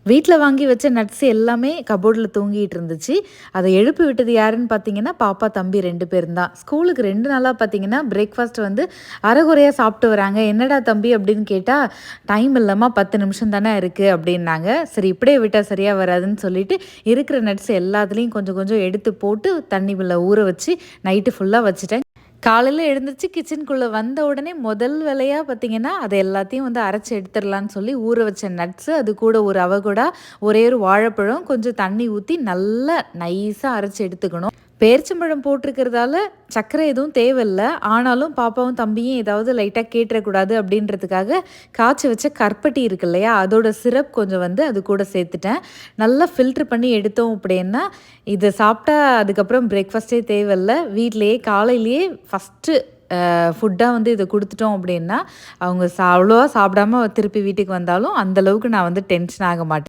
வீட்ல வாங்கி வச்ச நட்ஸ் எல்லாமே கபோர்ட்ல தூங்கிட்டு இருந்துச்சு. அத எழுப்பி விட்டது யாருன்னு பார்த்தீங்கன்னா, பாப்பா, தம்பி 2 பேரும் தான். ஸ்கூலுக்கு 2 நாளா பார்த்தீங்கன்னா, பிரேக்ஃபாஸ்ட் வந்து அரைகுறையா சாப்பிட்டு வராங்க. "என்னடா தம்பி?" அப்படின்னு கேட்டா, "டைம் இல்லம்மா, 10 நிமிஷம் தானே இருக்கு" அப்படின்னாங்க. சரி இப்படியே விட்டா சரியா வராதுன்னு சொல்லிட்டு, இருக்கிற நட்ஸ் எல்லாத்துலயும் கொஞ்சம் கொஞ்சம் எடுத்து போட்டு, தண்ணிக்குள்ள ஊற வச்சு, நைட்டு ஃபுல்லா வச்சுட்டேன். காலையில எழுந்திரிச்சு கிச்சனுக்குள்ள வந்த உடனே முதல் வேலையா பார்த்தீங்கன்னா, அத எல்லாத்தையும் வந்து அரைச்சு எடுத்துரலான்னு சொல்லி ஊற வச்ச நட்ஸு, அது கூட ஒரு அவகோடா, ஒரே ஒரு வாழைப்பழம், கொஞ்சம் தண்ணி ஊத்தி நல்லா நைஸா அரைச்சு எடுத்துக்கணும். பேரிச்சம்பழம் போட்டிருக்கிறதால சர்க்கரை எதுவும் தேவையில்ல. ஆனாலும் பாப்பாவும், தம்பியும் ஏதாவது லைட்டா கேட்டுறக்கூடாது அப்படின்றதுக்காக, காய்ச்சி வச்ச கருப்பட்டி இருக்கு இல்லையா? அதோட சிரப் கொஞ்சம் வந்து அது கூட சேர்த்துட்டேன். நல்லா ஃபில்டர் பண்ணி எடுத்தோம் அப்படின்னா, இத சாப்பிட்டா அதுக்கப்புறம் பிரேக்ஃபாஸ்ட்டே தேவையில்ல. வீட்லயே காலையிலேயே ஃபஸ்ட்டு ஃபுட்டா வந்து இத குடுத்துட்டோம் அப்படின்னா, அவங்க அவ்வளவா சாப்பிடாம திருப்பி வீட்டுக்கு வந்தாலும், அந்த அளவுக்கு நான் வந்து டென்ஷன் ஆக மாட்டேன்.